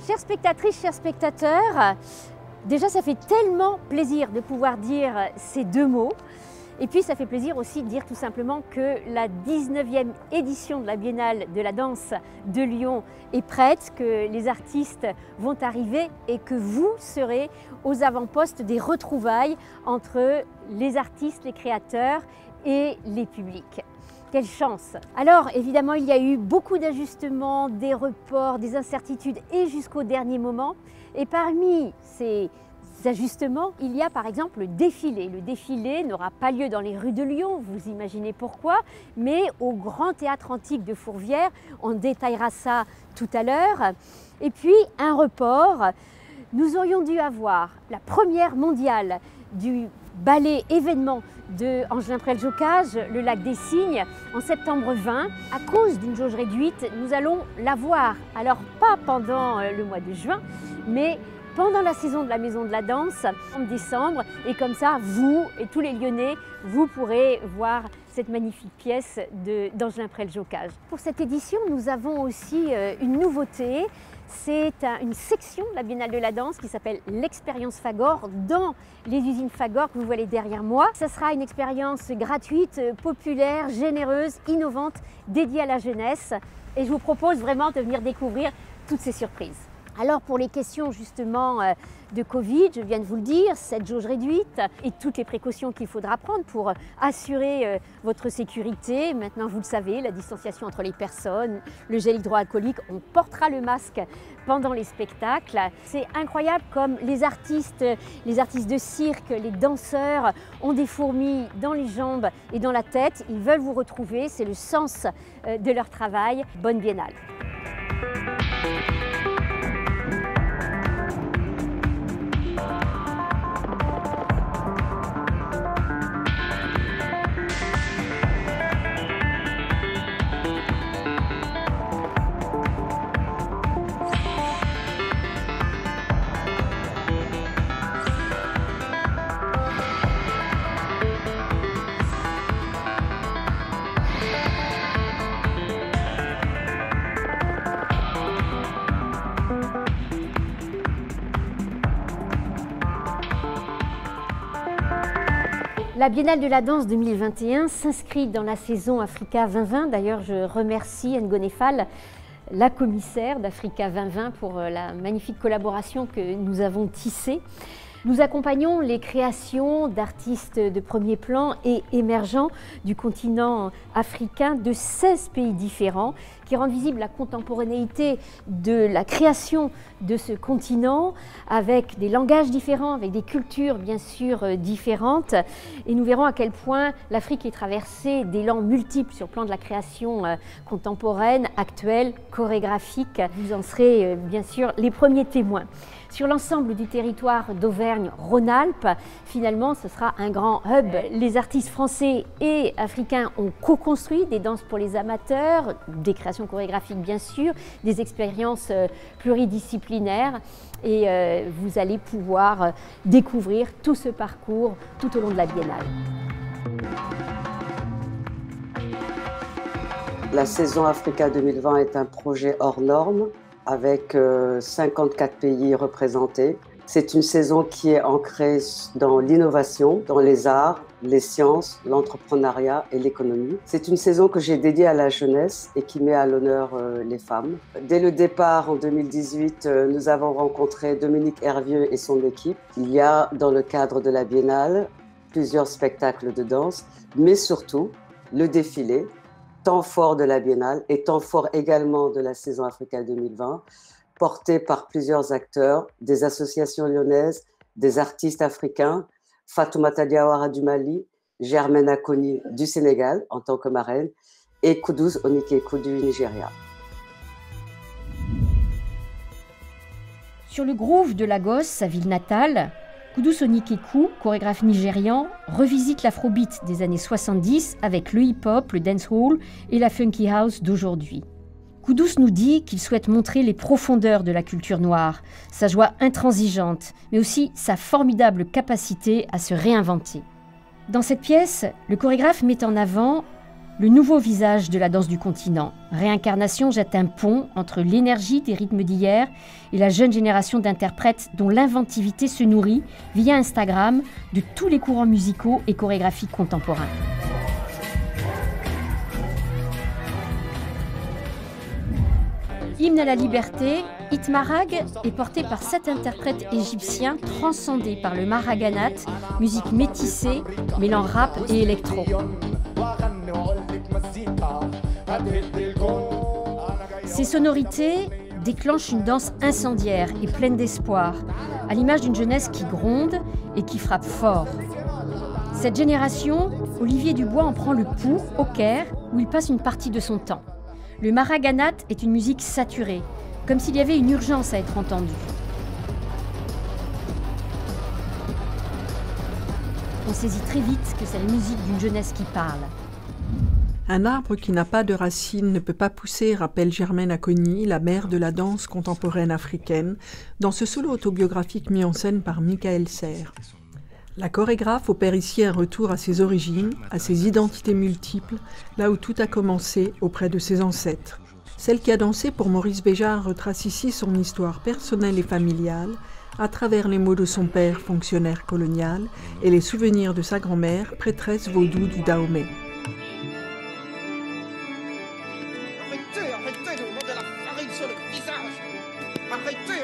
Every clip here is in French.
Chères spectatrices, chers spectateurs, déjà ça fait tellement plaisir de pouvoir dire ces deux mots. Et puis ça fait plaisir aussi de dire tout simplement que la 19e édition de la Biennale de la danse de Lyon est prête, que les artistes vont arriver et que vous serez aux avant-postes des retrouvailles entre les artistes, les créateurs et les publics. Quelle chance! Alors évidemment il y a eu beaucoup d'ajustements, des reports, des incertitudes et jusqu'au dernier moment. Et parmi ces ajustements, il y a par exemple le défilé. Le défilé n'aura pas lieu dans les rues de Lyon, vous imaginez pourquoi, mais au Grand Théâtre Antique de Fourvière. On détaillera ça tout à l'heure. Et puis un report. Nous aurions dû avoir la première mondiale du ballet événement de Angelin Prel-Jocage, le Lac des Cygnes, en septembre 20. À cause d'une jauge réduite, nous allons l'avoir. Alors pas pendant le mois de juin, mais pendant la saison de la Maison de la Danse, en décembre. Et comme ça, vous et tous les Lyonnais, vous pourrez voir cette magnifique pièce d'Angelin Prel-Jocage. Pour cette édition, nous avons aussi une nouveauté. C'est une section de la Biennale de la Danse qui s'appelle l'expérience Fagor dans les usines Fagor que vous voyez derrière moi. Ce sera une expérience gratuite, populaire, généreuse, innovante, dédiée à la jeunesse. Et je vous propose vraiment de venir découvrir toutes ces surprises. Alors pour les questions justement de Covid, je viens de vous le dire, cette jauge réduite et toutes les précautions qu'il faudra prendre pour assurer votre sécurité. Maintenant vous le savez, la distanciation entre les personnes, le gel hydroalcoolique, on portera le masque pendant les spectacles. C'est incroyable comme les artistes de cirque, les danseurs ont des fourmis dans les jambes et dans la tête. Ils veulent vous retrouver, c'est le sens de leur travail. Bonne Biennale! La Biennale de la Danse 2021 s'inscrit dans la saison Africa 2020. D'ailleurs, je remercie Ngone Fall, la commissaire d'Africa 2020, pour la magnifique collaboration que nous avons tissée. Nous accompagnons les créations d'artistes de premier plan et émergents du continent africain de 16 pays différents qui rendent visible la contemporanéité de la création de ce continent avec des langages différents, avec des cultures bien sûr différentes. Et nous verrons à quel point l'Afrique est traversée d'élan multiples sur le plan de la création contemporaine, actuelle, chorégraphique. Vous en serez bien sûr les premiers témoins. Sur l'ensemble du territoire d'Auvergne-Rhône-Alpes, finalement, ce sera un grand hub. Les artistes français et africains ont co-construit des danses pour les amateurs, des créations chorégraphiques bien sûr, des expériences pluridisciplinaires. Et vous allez pouvoir découvrir tout ce parcours tout au long de la Biennale. La saison Africa 2020 est un projet hors norme, avec 54 pays représentés. C'est une saison qui est ancrée dans l'innovation, dans les arts, les sciences, l'entrepreneuriat et l'économie. C'est une saison que j'ai dédiée à la jeunesse et qui met à l'honneur les femmes. Dès le départ, en 2018, nous avons rencontré Dominique Hervieux et son équipe. Il y a, dans le cadre de la Biennale, plusieurs spectacles de danse, mais surtout le défilé, temps fort de la Biennale et temps fort également de la saison Africa 2020, porté par plusieurs acteurs, des associations lyonnaises, des artistes africains, Fatoumata Diawara du Mali, Germaine Akoni du Sénégal en tant que marraine et Kudus Onikeku du Nigeria. Sur le groove de Lagos, sa ville natale, Kudus Onikeku, chorégraphe nigérian, revisite l'afrobeat des années 70 avec le hip-hop, le dancehall et la funky house d'aujourd'hui. Kudus nous dit qu'il souhaite montrer les profondeurs de la culture noire, sa joie intransigeante, mais aussi sa formidable capacité à se réinventer. Dans cette pièce, le chorégraphe met en avant Le nouveau visage de la danse du continent. Réincarnation jette un pont entre l'énergie des rythmes d'hier et la jeune génération d'interprètes dont l'inventivité se nourrit, via Instagram, de tous les courants musicaux et chorégraphiques contemporains. Hymne à la liberté, Hit Marag est porté par 7 interprètes égyptiens transcendés par le maraganat, musique métissée, mêlant rap et électro. Ces sonorités déclenchent une danse incendiaire et pleine d'espoir, à l'image d'une jeunesse qui gronde et qui frappe fort. Cette génération, Olivier Dubois en prend le pouls au Caire, où il passe une partie de son temps. Le maraganat est une musique saturée, comme s'il y avait une urgence à être entendue. On saisit très vite que c'est la musique d'une jeunesse qui parle. Un arbre qui n'a pas de racines ne peut pas pousser, rappelle Germaine Acogny, la mère de la danse contemporaine africaine, dans ce solo autobiographique mis en scène par Michael Serres. La chorégraphe opère ici un retour à ses origines, à ses identités multiples, là où tout a commencé auprès de ses ancêtres. Celle qui a dansé pour Maurice Béjart retrace ici son histoire personnelle et familiale, à travers les mots de son père, fonctionnaire colonial, et les souvenirs de sa grand-mère, prêtresse vaudou du Dahomey. Arrêtez de me mettre de la farine sur le visage. Arrêtez.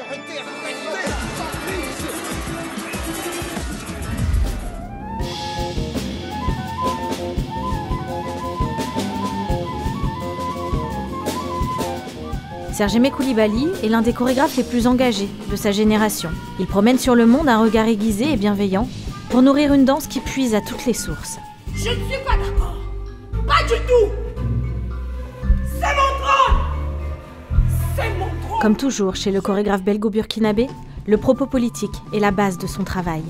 Serge Aimé Coulibaly est l'un des chorégraphes les plus engagés de sa génération. Il promène sur le monde un regard aiguisé et bienveillant pour nourrir une danse qui puise à toutes les sources. Je ne suis pas d'accord. Pas du tout. C'est mon trône. C'est mon trône. Comme toujours chez le chorégraphe belgo-burkinabé, le propos politique est la base de son travail.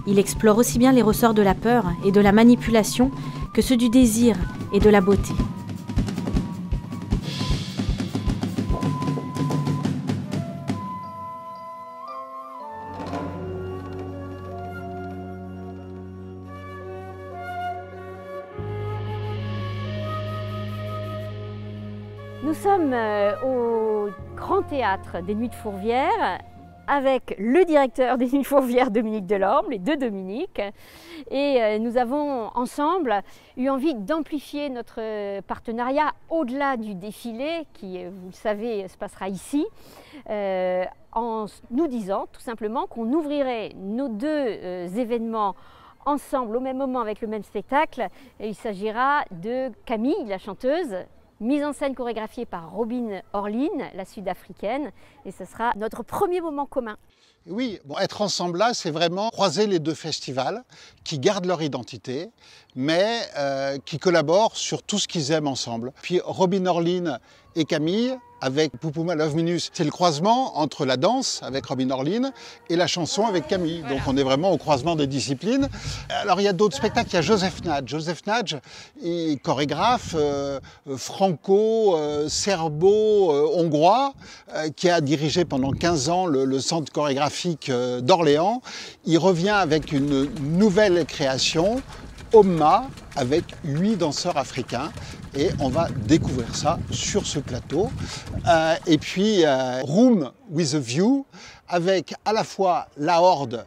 Il explore aussi bien les ressorts de la peur et de la manipulation que ceux du désir et de la beauté. Nous sommes au Grand Théâtre des Nuits de Fourvière avec le directeur des Nuits de Fourvière, Dominique Delorme, les deux Dominiques. Et nous avons ensemble eu envie d'amplifier notre partenariat au-delà du défilé qui, vous le savez, se passera ici, en nous disant tout simplement qu'on ouvrirait nos deux événements ensemble au même moment avec le même spectacle. Et il s'agira de Camille, la chanteuse, mise en scène chorégraphiée par Robin Orlin, la sud-africaine, et ce sera notre premier moment commun. Oui, bon, être ensemble là, c'est vraiment croiser les deux festivals qui gardent leur identité, mais qui collaborent sur tout ce qu'ils aiment ensemble. Puis Robin Orlin et Camille, avec Pupuma Love Minus, c'est le croisement entre la danse avec Robin Orlin et la chanson avec Camille. Donc on est vraiment au croisement des disciplines. Alors il y a d'autres spectacles, il y a Joseph Nagy. Joseph Nagy est chorégraphe franco-serbo-hongrois qui a dirigé pendant 15 ans le centre chorégraphique d'Orléans. Il revient avec une nouvelle création, Omma, avec 8 danseurs africains. Et on va découvrir ça sur ce plateau. Et puis Room with a View, avec à la fois la Horde,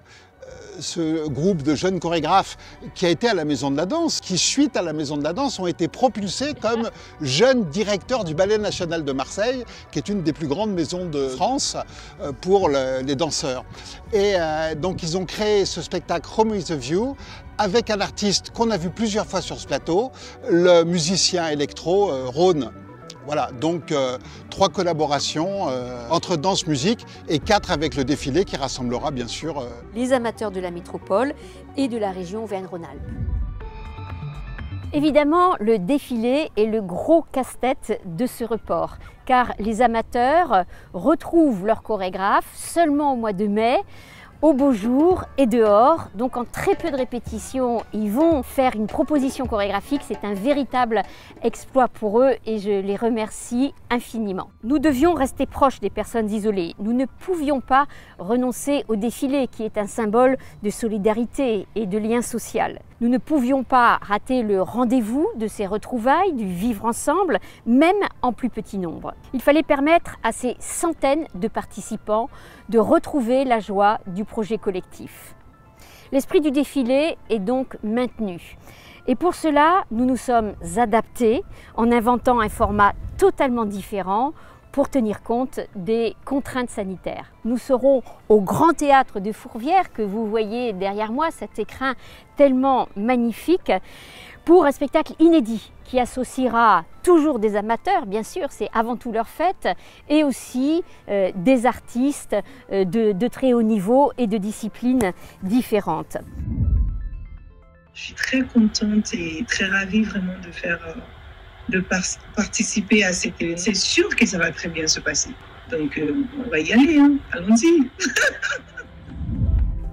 ce groupe de jeunes chorégraphes qui a été à la Maison de la Danse, qui suite à la Maison de la Danse ont été propulsés comme jeunes directeurs du Ballet National de Marseille, qui est une des plus grandes maisons de France pour les danseurs. Et donc ils ont créé ce spectacle Room with a View, avec un artiste qu'on a vu plusieurs fois sur ce plateau, le musicien électro Rhône. Voilà, donc 3 collaborations entre danse-musique et 4 avec le défilé qui rassemblera bien sûr les amateurs de la métropole et de la région Auvergne-Rhône-Alpes. Évidemment, le défilé est le gros casse-tête de ce report, car les amateurs retrouvent leur chorégraphe seulement au mois de mai, au beau jour et dehors, donc en très peu de répétitions, ils vont faire une proposition chorégraphique. C'est un véritable exploit pour eux et je les remercie infiniment. Nous devions rester proches des personnes isolées. Nous ne pouvions pas renoncer au défilé qui est un symbole de solidarité et de lien social. Nous ne pouvions pas rater le rendez-vous de ces retrouvailles, du vivre ensemble, même en plus petit nombre. Il fallait permettre à ces centaines de participants de retrouver la joie du projet collectif. L'esprit du défilé est donc maintenu. Et pour cela, nous nous sommes adaptés en inventant un format totalement différent pour tenir compte des contraintes sanitaires. Nous serons au Grand Théâtre de Fourvière, que vous voyez derrière moi, cet écrin tellement magnifique, pour un spectacle inédit qui associera toujours des amateurs, bien sûr, c'est avant tout leur fête, et aussi des artistes de très haut niveau et de disciplines différentes. Je suis très contente et très ravie vraiment de participer à cet événement. C'est sûr que ça va très bien se passer. Donc on va y aller, hein. Allons-y.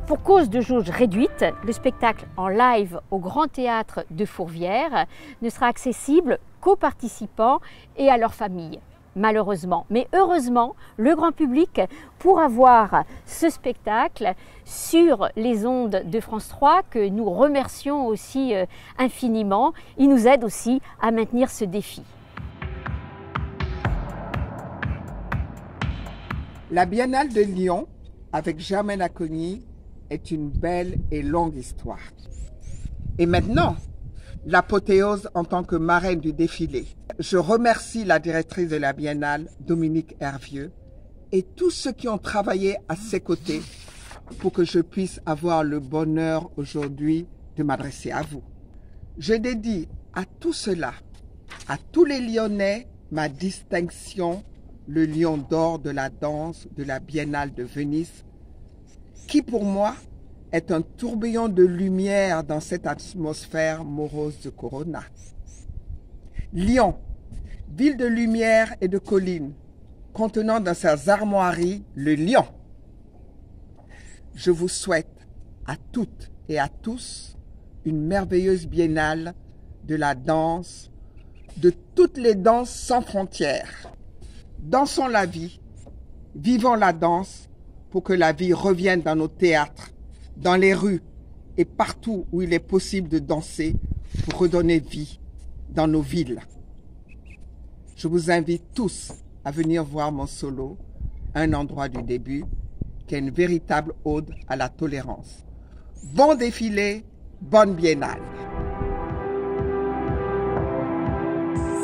Pour cause de jauge réduite, le spectacle en live au Grand Théâtre de Fourvière ne sera accessible qu'aux participants et à leurs familles, malheureusement. Mais heureusement, le grand public pourra voir ce spectacle sur les ondes de France 3, que nous remercions aussi infiniment. Il nous aide aussi à maintenir ce défi. La Biennale de Lyon, avec Germaine Acogny, est une belle et longue histoire. Et maintenant, l'apothéose en tant que marraine du défilé. Je remercie la directrice de la Biennale, Dominique Hervieux, et tous ceux qui ont travaillé à ses côtés pour que je puisse avoir le bonheur aujourd'hui de m'adresser à vous. Je dédie à tout cela, à tous les Lyonnais, ma distinction, le Lion d'or de la danse de la Biennale de Venise, qui pour moi est un tourbillon de lumière dans cette atmosphère morose de Corona. Lyon, ville de lumière et de collines, contenant dans ses armoiries le lion. Je vous souhaite à toutes et à tous une merveilleuse biennale de la danse, de toutes les danses sans frontières. Dansons la vie, vivons la danse pour que la vie revienne dans nos théâtres, dans les rues et partout où il est possible de danser pour redonner vie dans nos villes. Je vous invite tous à venir voir mon solo, Un endroit du début, qui est une véritable ode à la tolérance. Bon défilé, bonne biennale.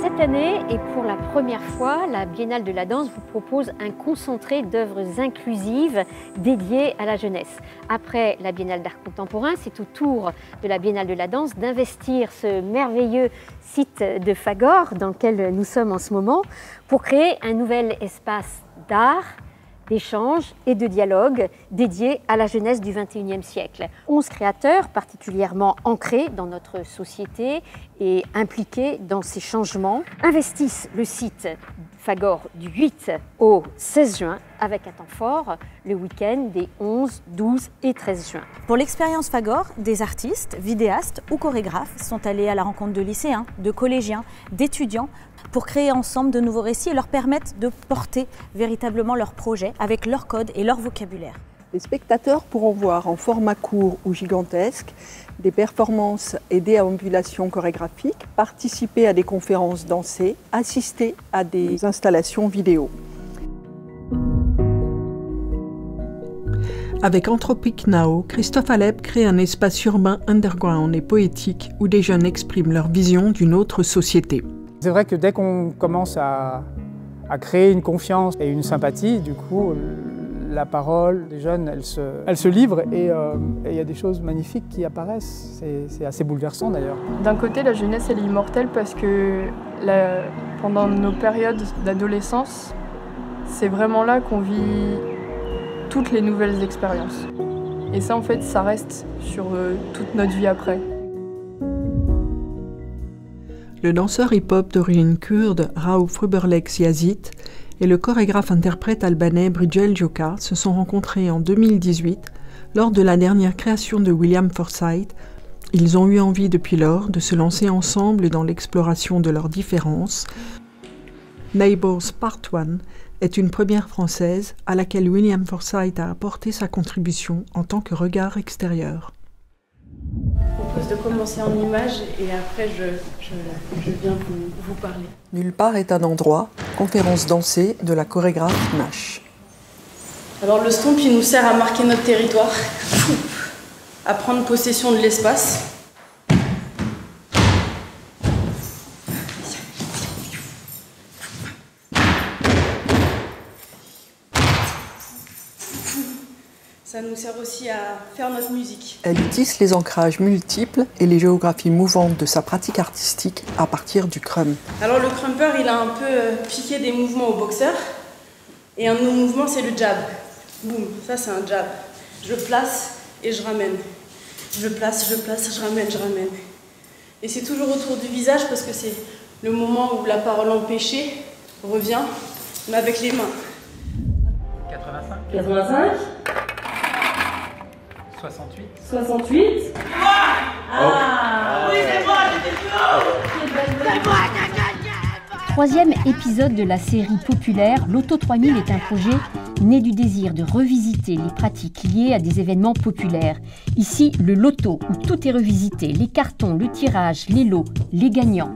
Cette année, et pour la première fois, la Biennale de la danse vous propose un concentré d'œuvres inclusives dédiées à la jeunesse. Après la Biennale d'art contemporain, c'est au tour de la Biennale de la danse d'investir ce merveilleux site de Fagor dans lequel nous sommes en ce moment pour créer un nouvel espace d'art, d'échange et de dialogue dédié à la jeunesse du XXIe siècle. 11 créateurs particulièrement ancrés dans notre société et impliqués dans ces changements investissent le site Fagor du 8 au 16 juin avec un temps fort le week-end des 11, 12 et 13 juin. Pour l'expérience Fagor, des artistes, vidéastes ou chorégraphes sont allés à la rencontre de lycéens, de collégiens, d'étudiants pour créer ensemble de nouveaux récits et leur permettre de porter véritablement leur projet avec leur code et leur vocabulaire. Les spectateurs pourront voir en format court ou gigantesque des performances et déambulations chorégraphiques, participer à des conférences dansées, assister à des installations vidéo. Avec Anthropic Now, Christophe Alep crée un espace urbain underground et poétique où des jeunes expriment leur vision d'une autre société. C'est vrai que dès qu'on commence à créer une confiance et une sympathie, du coup, la parole des jeunes, elle se livre et il y a des choses magnifiques qui apparaissent. C'est assez bouleversant d'ailleurs. D'un côté, la jeunesse, elle est immortelle parce que pendant nos périodes d'adolescence, c'est vraiment là qu'on vit toutes les nouvelles expériences. Et ça, en fait, ça reste sur toute notre vie après. Le danseur hip-hop d'origine kurde Raouf Ruberlex Yazit et le chorégraphe-interprète albanais Brigel Joka se sont rencontrés en 2018 lors de la dernière création de William Forsythe. Ils ont eu envie depuis lors de se lancer ensemble dans l'exploration de leurs différences. Neighbours Part 1 est une première française à laquelle William Forsythe a apporté sa contribution en tant que regard extérieur. On peut propose de commencer en images et après je viens vous parler. Nulle part est un endroit, conférence dansée de la chorégraphe Nash. Alors le stomp, il nous sert à marquer notre territoire, à prendre possession de l'espace. Ça nous sert aussi à faire notre musique. Elle tisse les ancrages multiples et les géographies mouvantes de sa pratique artistique à partir du crump. Alors le crumper, il a un peu piqué des mouvements au boxeur. Et un de nos mouvements, c'est le jab. Boum, ça c'est un jab. Je place et je ramène. Je place, je ramène, je ramène. Et c'est toujours autour du visage parce que c'est le moment où la parole empêchée revient, mais avec les mains. 85. 68. 68. Ah, oui, c'est moi, Troisième épisode de la série populaire, l'Auto 3000 est un projet né du désir de revisiter les pratiques liées à des événements populaires. Ici, le loto, où tout est revisité, les cartons, le tirage, les lots, les gagnants.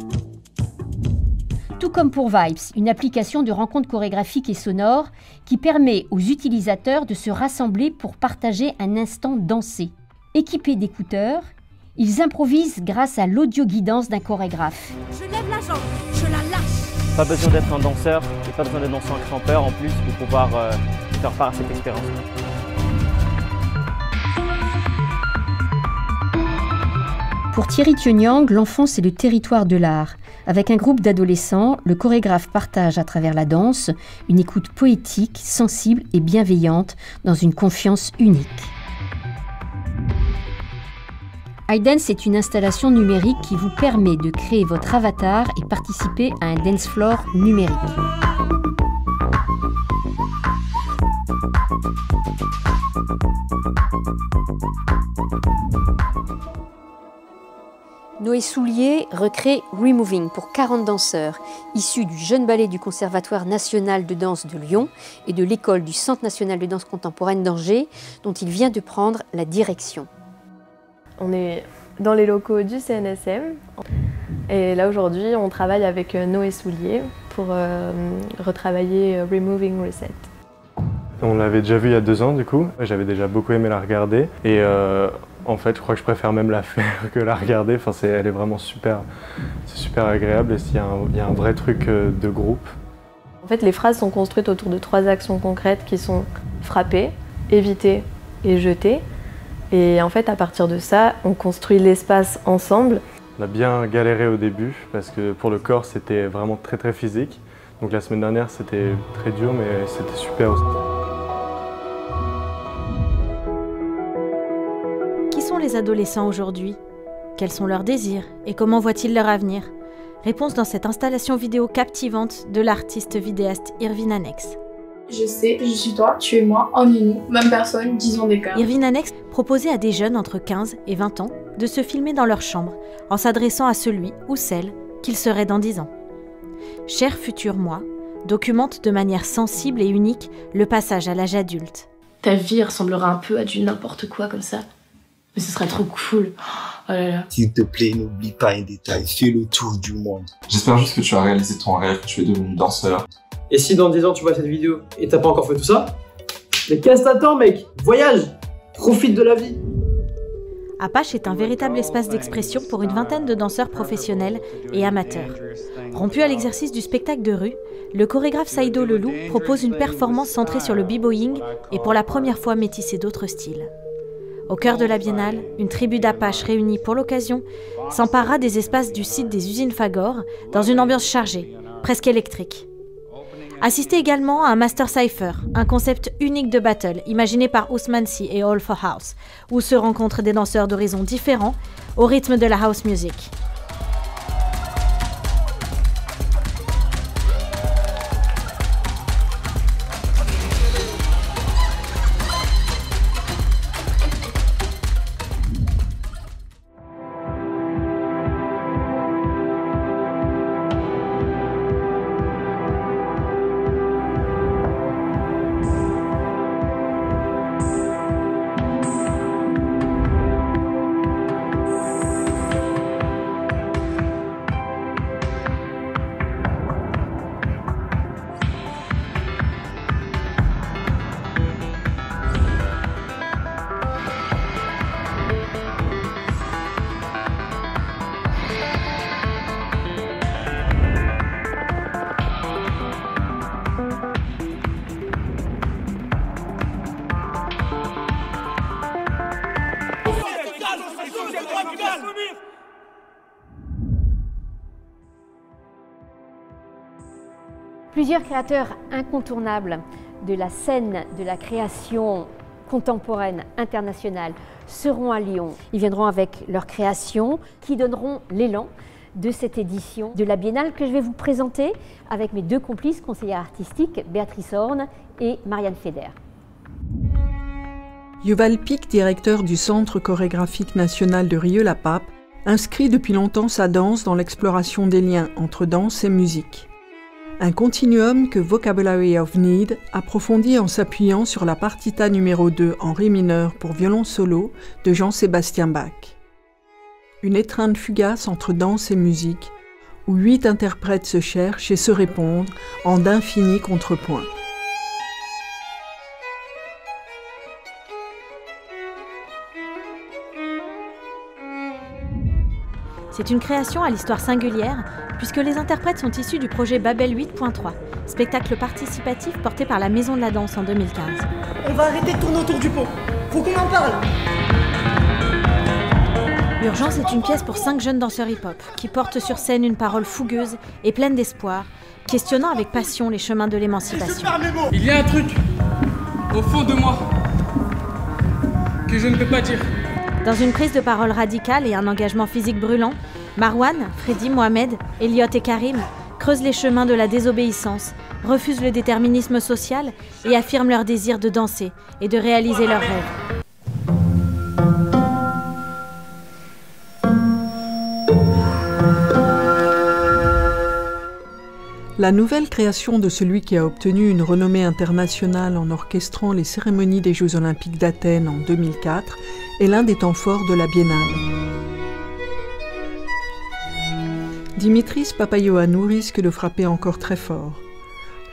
Tout comme pour Vibes, une application de rencontres chorégraphiques et sonores qui permet aux utilisateurs de se rassembler pour partager un instant dansé. Équipés d'écouteurs, ils improvisent grâce à l'audio-guidance d'un chorégraphe. Je lève la jambe, je la lâche. Pas besoin d'être un danseur et pas besoin d'être danseur en crampeur en plus pour pouvoir faire part à cette expérience. Pour Thierry Thionyang, l'enfance est le territoire de l'art. Avec un groupe d'adolescents, le chorégraphe partage à travers la danse une écoute poétique, sensible et bienveillante dans une confiance unique. iDance est une installation numérique qui vous permet de créer votre avatar et participer à un dance floor numérique. Noé Soulier recrée Removing pour 40 danseurs, issus du jeune ballet du Conservatoire national de danse de Lyon et de l'école du Centre national de danse contemporaine d'Angers, dont il vient de prendre la direction. On est dans les locaux du CNSM et là aujourd'hui on travaille avec Noé Soulier pour retravailler Removing Reset. On l'avait déjà vu il y a 2 ans du coup, j'avais déjà beaucoup aimé la regarder et en fait je crois que je préfère même la faire que la regarder, enfin, elle est vraiment super, c'est super agréable et il y a un vrai truc de groupe. En fait les phrases sont construites autour de 3 actions concrètes qui sont frapper, éviter et jeter. Et en fait, à partir de ça, on construit l'espace ensemble. On a bien galéré au début parce que pour le corps, c'était vraiment très très physique. Donc la semaine dernière, c'était très dur, mais c'était super aussi. Qui sont les adolescents aujourd'hui? Quels sont leurs désirs et comment voient-ils leur avenir? Réponse dans cette installation vidéo captivante de l'artiste vidéaste Irvine Annex. Je sais, je suis toi, tu es moi, on est nous, même personne, 10 ans d'écart. Irvine Annex proposait à des jeunes entre 15 et 20 ans de se filmer dans leur chambre en s'adressant à celui ou celle qu'ils seraient dans 10 ans. Cher futur moi documente de manière sensible et unique le passage à l'âge adulte. Ta vie ressemblera un peu à du n'importe quoi comme ça, mais ce serait trop cool. Oh là là. S'il te plaît, n'oublie pas un détail, fais le tour du monde. J'espère juste que tu as réalisé ton rêve, que tu es devenu danseur. Et si dans 10 ans tu vois cette vidéo et t'as pas encore fait tout ça, mais qu'est-ce que t'attends mec? Voyage! Profite de la vie! Apache est un véritable espace d'expression pour une vingtaine de danseurs professionnels et amateurs. Rompu à l'exercice du spectacle de rue, le chorégraphe Saïdo Lelou propose une performance centrée sur le b-boying et pour la première fois métissée d'autres styles. Au cœur de la biennale, une tribu d'Apache réunie pour l'occasion s'emparera des espaces du site des usines Fagor dans une ambiance chargée, presque électrique. Assistez également à un Master Cypher, un concept unique de battle imaginé par Ousmane Sy et All for House, où se rencontrent des danseurs d'horizons différents au rythme de la house music. Plusieurs créateurs incontournables de la scène de la création contemporaine internationale seront à Lyon. Ils viendront avec leurs créations qui donneront l'élan de cette édition de la Biennale que je vais vous présenter avec mes deux complices conseillères artistiques, Béatrice Horn et Marianne Feder. Yuval Pic, directeur du Centre chorégraphique national de Rieux-la-Pape, inscrit depuis longtemps sa danse dans l'exploration des liens entre danse et musique. Un continuum que Vocabulary of Need approfondit en s'appuyant sur la partita numéro 2 en ré mineur pour violon solo de Jean-Sébastien Bach. Une étreinte fugace entre danse et musique, où 8 interprètes se cherchent et se répondent en d'infinis contrepoints. C'est une création à l'histoire singulière, puisque les interprètes sont issus du projet Babel 8.3, spectacle participatif porté par la Maison de la Danse en 2015. On va arrêter de tourner autour du pot. Faut qu'on en parle. Urgence est une pièce pour 5 jeunes danseurs hip-hop, qui portent sur scène une parole fougueuse et pleine d'espoir, questionnant avec passion les chemins de l'émancipation. Il y a un truc, au fond de moi, que je ne peux pas dire. Dans une prise de parole radicale et un engagement physique brûlant, Marwan, Freddy, Mohamed, Elliot et Karim creusent les chemins de la désobéissance, refusent le déterminisme social et affirment leur désir de danser et de réaliser leurs rêves. La nouvelle création de celui qui a obtenu une renommée internationale en orchestrant les cérémonies des Jeux Olympiques d'Athènes en 2004 est l'un des temps forts de la Biennale. Dimitris Papaioannou risque de frapper encore très fort.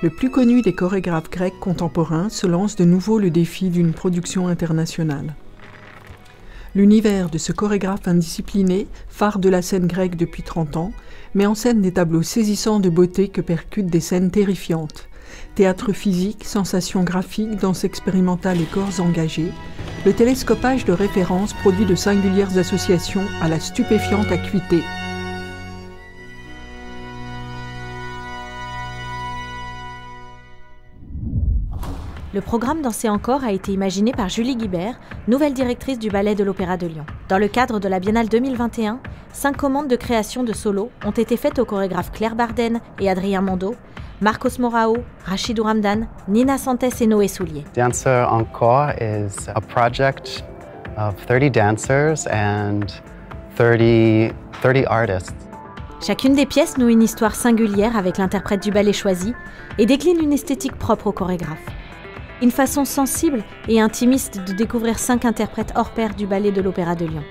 Le plus connu des chorégraphes grecs contemporains se lance de nouveau le défi d'une production internationale. L'univers de ce chorégraphe indiscipliné, phare de la scène grecque depuis 30 ans, met en scène des tableaux saisissants de beauté que percutent des scènes terrifiantes. Théâtre physique, sensations graphiques, danse expérimentale et corps engagés, le télescopage de références produit de singulières associations à la stupéfiante acuité. Le programme Danser encore a été imaginé par Julie Guibert, nouvelle directrice du Ballet de l'Opéra de Lyon. Dans le cadre de la Biennale 2021, 5 commandes de création de solo ont été faites aux chorégraphes Claire Barden et Adrien Mondo, Marcos Morao, Rachidou Ramdan, Nina Santes et Noé Soulier. Dancer Encore is a project of 30 dancers and 30 artists. Chacune des pièces noue une histoire singulière avec l'interprète du ballet choisi et décline une esthétique propre au chorégraphe. Une façon sensible et intimiste de découvrir 5 interprètes hors pair du Ballet de l'Opéra de Lyon.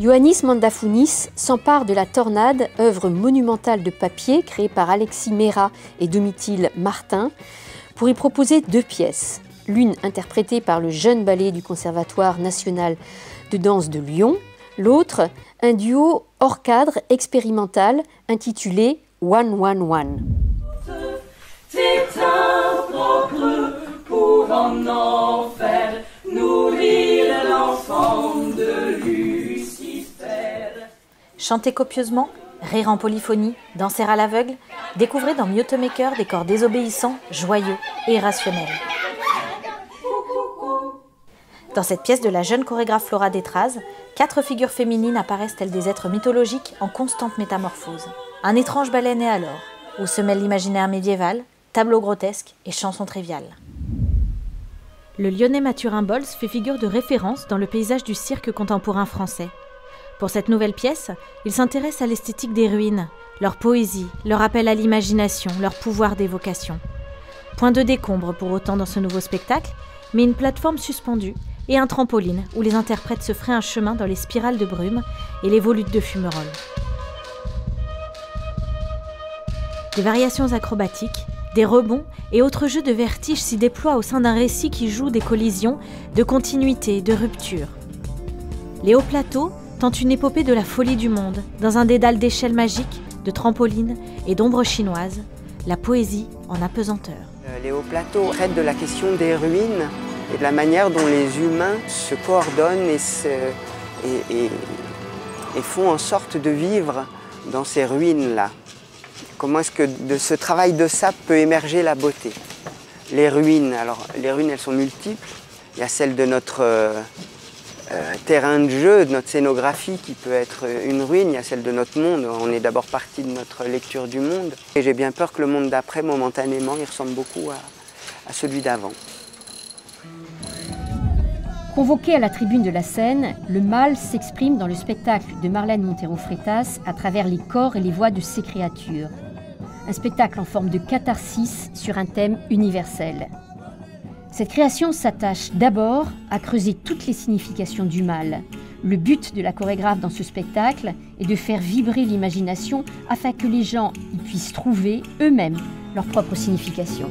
Ioannis Mandafounis s'empare de la Tornade, œuvre monumentale de papier créée par Alexis Mera et Domitil Martin, pour y proposer 2 pièces. L'une interprétée par le jeune ballet du Conservatoire national de danse de Lyon, l'autre un duo hors cadre expérimental intitulé 111. C'est impropre pour un enfer nourrir l'enfant de Lucifer. Chanter copieusement, rire en polyphonie, danser à l'aveugle, découvrez dans Myotomaker des corps désobéissants, joyeux et irrationnels. Dans cette pièce de la jeune chorégraphe Flora Détraz, 4 figures féminines apparaissent telles des êtres mythologiques en constante métamorphose. Un étrange ballet naît alors, où se mêle l'imaginaire médiéval, tableaux grotesques et chansons triviales. Le Lyonnais Mathurin Bols fait figure de référence dans le paysage du cirque contemporain français. Pour cette nouvelle pièce, il s'intéresse à l'esthétique des ruines, leur poésie, leur appel à l'imagination, leur pouvoir d'évocation. Point de décombre pour autant dans ce nouveau spectacle, mais une plateforme suspendue et un trampoline où les interprètes se feraient un chemin dans les spirales de brume et les volutes de fumerolles. Des variations acrobatiques, des rebonds et autres jeux de vertige s'y déploient au sein d'un récit qui joue des collisions, de continuité, de rupture. Les hauts plateaux tentent une épopée de la folie du monde, dans un dédale d'échelles magiques, de trampolines et d'ombres chinoises, la poésie en apesanteur. Les hauts plateaux traitent de la question des ruines et de la manière dont les humains se coordonnent et font en sorte de vivre dans ces ruines-là. Comment est-ce que de ce travail de sable peut émerger la beauté? Les ruines, alors les ruines elles sont multiples. Il y a celle de notre terrain de jeu, de notre scénographie qui peut être une ruine, il y a celle de notre monde. On est d'abord parti de notre lecture du monde. Et j'ai bien peur que le monde d'après, momentanément, il ressemble beaucoup à celui d'avant. Convoqué à la tribune de la scène, le mal s'exprime dans le spectacle de Marlène Montero Freitas à travers les corps et les voix de ses créatures. Un spectacle en forme de catharsis sur un thème universel. Cette création s'attache d'abord à creuser toutes les significations du mal. Le but de la chorégraphe dans ce spectacle est de faire vibrer l'imagination afin que les gens y puissent trouver eux-mêmes leur propre signification.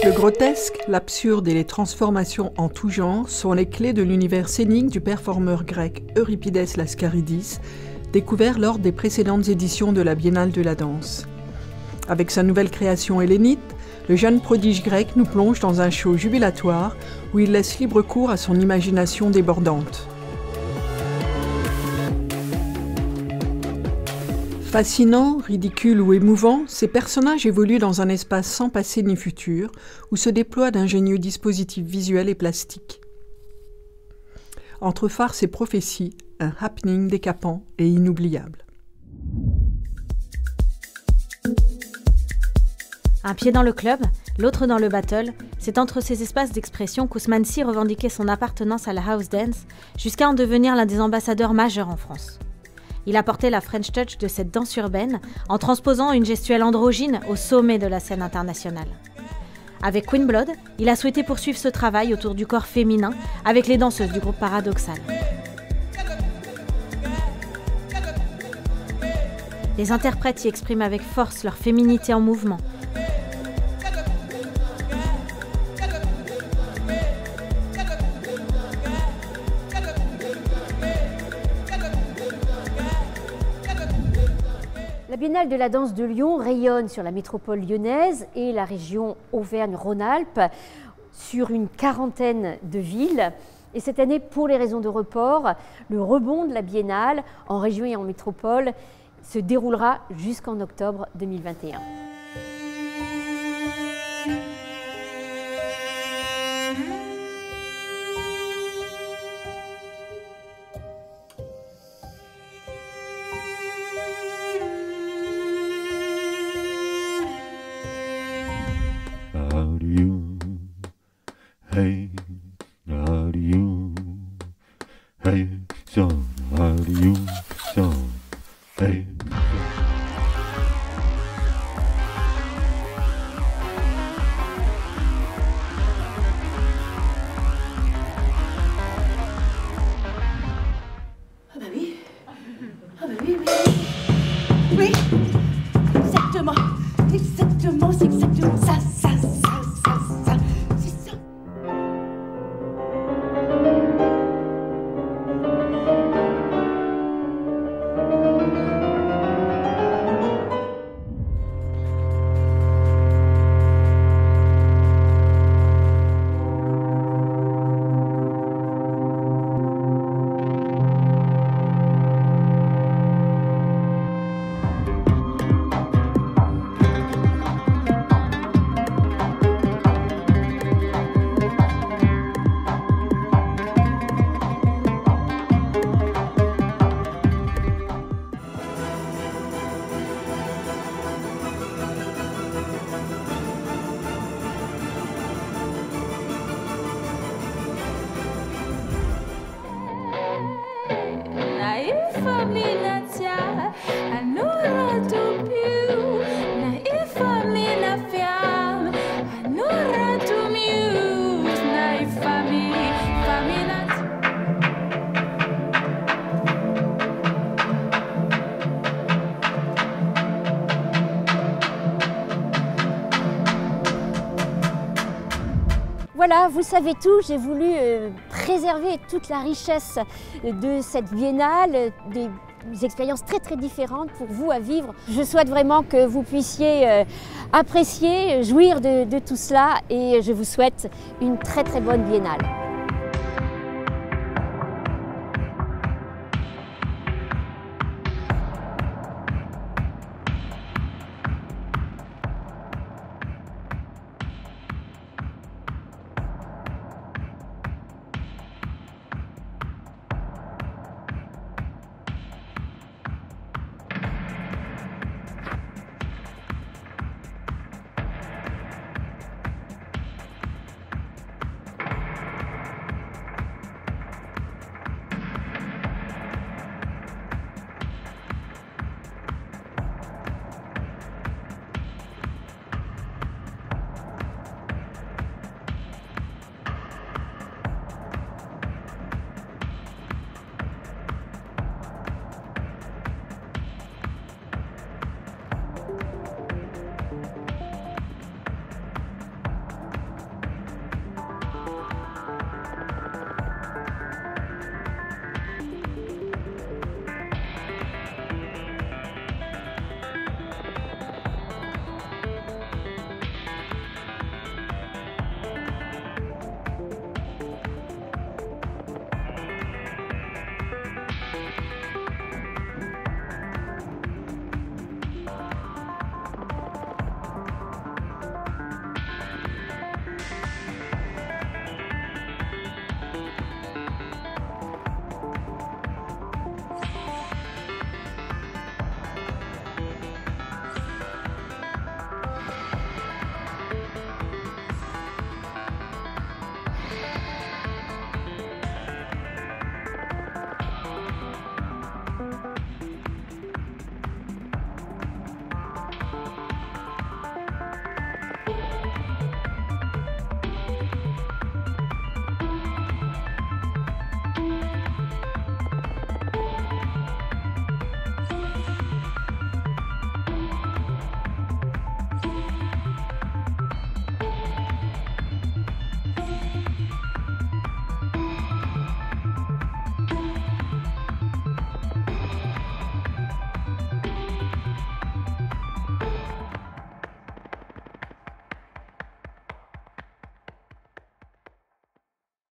Le grotesque, l'absurde et les transformations en tout genre sont les clés de l'univers scénique du performeur grec Euripides Laskaridis, découvert lors des précédentes éditions de la Biennale de la danse. Avec sa nouvelle création hellénite, le jeune prodige grec nous plonge dans un show jubilatoire où il laisse libre cours à son imagination débordante. Fascinants, ridicules ou émouvants, ces personnages évoluent dans un espace sans passé ni futur, où se déploient d'ingénieux dispositifs visuels et plastiques. Entre farce et prophétie, un happening décapant et inoubliable. Un pied dans le club, l'autre dans le battle, c'est entre ces espaces d'expression qu'Ousmane-Sy revendiquait son appartenance à la house dance, jusqu'à en devenir l'un des ambassadeurs majeurs en France. Il a porté la French Touch de cette danse urbaine en transposant une gestuelle androgyne au sommet de la scène internationale. Avec Queen Blood, il a souhaité poursuivre ce travail autour du corps féminin avec les danseuses du groupe Paradoxal. Les interprètes y expriment avec force leur féminité en mouvement. La Biennale de la danse de Lyon rayonne sur la métropole lyonnaise et la région Auvergne-Rhône-Alpes sur une quarantaine de villes. Et cette année, pour les raisons de report, le rebond de la Biennale en région et en métropole se déroulera jusqu'en octobre 2021. Hey, how do you? Hey, so how do you? So, hey. Ah bah oui. Ah bah oui, oui. Oui, exactement. Exactement, c'est exactement ça, ça. Voilà, vous savez tout, j'ai voulu préserver toute la richesse de cette biennale, des expériences très très différentes pour vous à vivre. Je souhaite vraiment que vous puissiez apprécier, jouir de tout cela et je vous souhaite une très très bonne biennale.